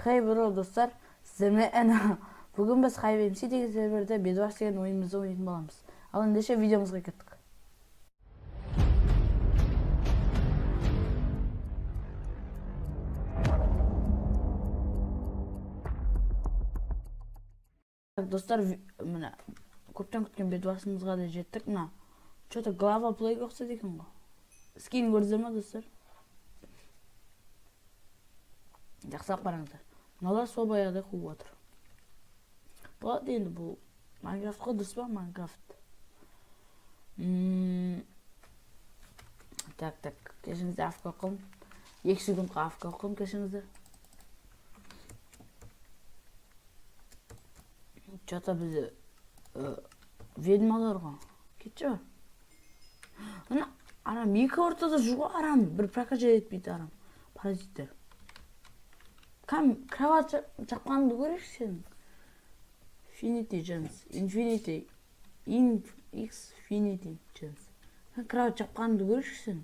Хей бро достар, сіздермен әні. Бүгін біз HiveMC деген серверде Bedwars деген ойынымызды ойнайтын боламыз. Ал ендеше видеомызға кеттік. Достар, мына көптен күткен Bedwars'ымызға да жеттік. Мына что-то глава плей ұқсайды екен ғой. Скин көрдіңіздер ме достар? Жақсылап қараңыздар. Мыналар сол баяғыдай қуып отыр. Болады енді бұл Майнкрафт қой, дұрыс па? Майнкрафт. Так, кешіңізде афк қылым. 2 секундқа афк қылым кешіңіздер. Что-то бізді ведьмалар ғой. Кетші бар. Арам екі ортада жүр арам. Bir прокажер етпейді арам. Паразиттер. Кровать жапқанды көрейші сен. Infinity Gems. Infinity Gems. Кровать жапқанды көрейші сен.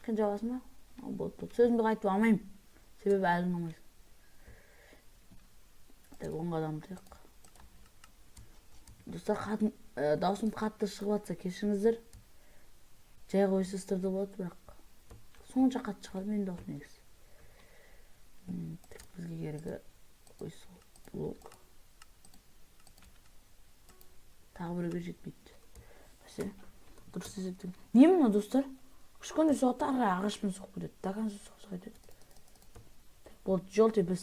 Кін жауасың ба? Болды. Сөзімді қайтып алмайым. Себебі әлің алмайсың. Так, 10 адам тұяқ. Достар, даусым қатты шығып атса кешіңіздер. Жай қойсыздырды болады, бірақ сонша қатты шығар мен даусым негіз. Бізге керегі ойсыл блок. Тағы біреуге жетпейді. Бәсе, дұрыс есептің. Не мұна достар? Күшкенде соғытта арға ағашпен соғып кетеді. Даған соғып кетеді. Болды, жол тепіз.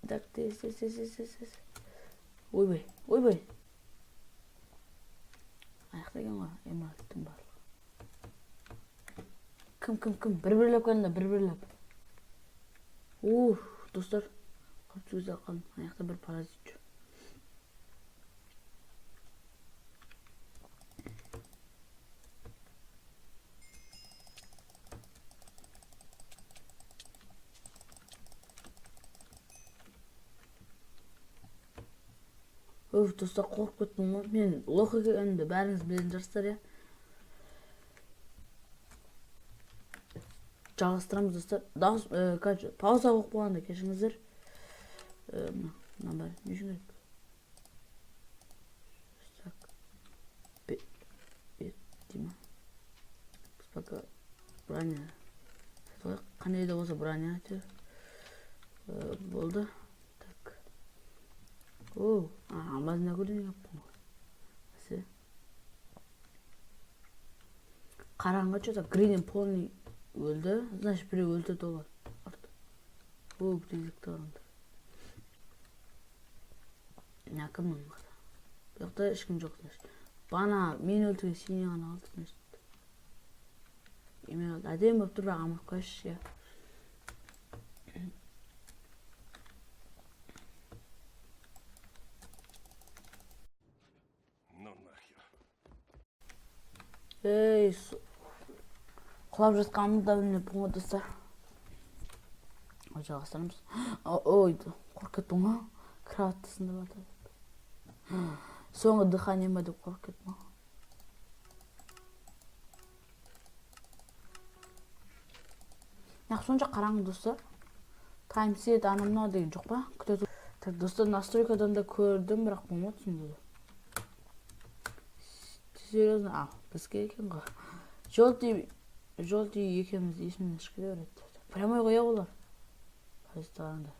Так, тез. Ойбай. Аяқтаған ғой, емараттың барлығы. Кім? Бір-бірлеп кәнді, бір-бірлеп. Достар, қап жүзі қалым. Аяқта бір паразит жүр. Достар, қорқып кеттім ғой. Мен лох екенімді бәріңіз білетін жарыстар, я. Жалғастырамыз достар. Пауза қойып қойғанда кешіңіздер. Мына бар, не үшін керек? Дима. Пока броня. Қандай да болса броня. Болды. Амазына көрден яппын ғой. Қараңғы что-то гринен полный өлді. Значит, біреу өлді долар. Бірезікті орынды. Кімнің қада. Бұяқта ешкім жоқ. Бана мен өлтіге сене ғана алды. Әдем болып тұр, бірақ амақ қойшы. Құлап жатқанымыз да білмеп бұңға достар. Жалғастырамыз. Қорқып кеттім ғой. Кроваттысында барды. Соңғы дыханием ба деп қорқып кеттім ғой. Сонша қараңғы достар. Таймсет анымнау деген жоқ па? Так, достар, настройкадан да көрдім, бірақ болмады түсінді. Серьезно, бізге екен ғой. Жолти екеміз есімнен шыққыда өреді. Прямой қоя олар. Паразиттарында.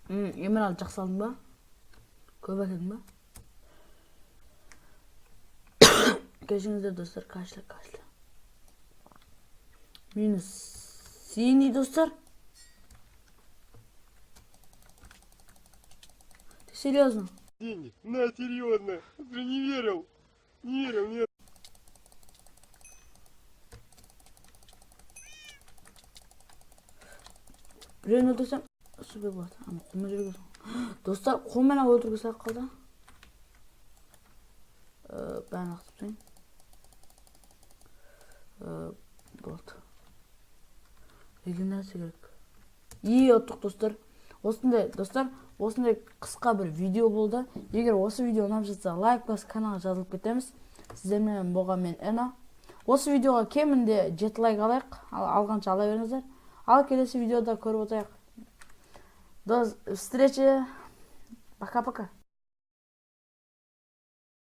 Емералд жақсы алдың ба? Көп әкедің ба? Кешіңіздер достар, қашла. Минус синий достар. Ты серьезно? Деньги. На, серьезно. Ты не верил. Нет. Біреуін өлтірсем, супер болады. Қолмен жүргізім. Достар, қолмен өлтіргісі ақ қалды. Бәрін ақтып sayın. Болды. Регенерация керек. Оттық достар. Осындай қысқа бір видео болды. Егер осы видео ұнап жатса, лайк басып каналға жазылып кетеміз. Сіздермен болған мен Эна. Осы видеоға кемінде 7 лайк алайық. Алғанша ала беріңіздер. Ал келесі видеода көріп отырайық. До встречи. Пока-пока.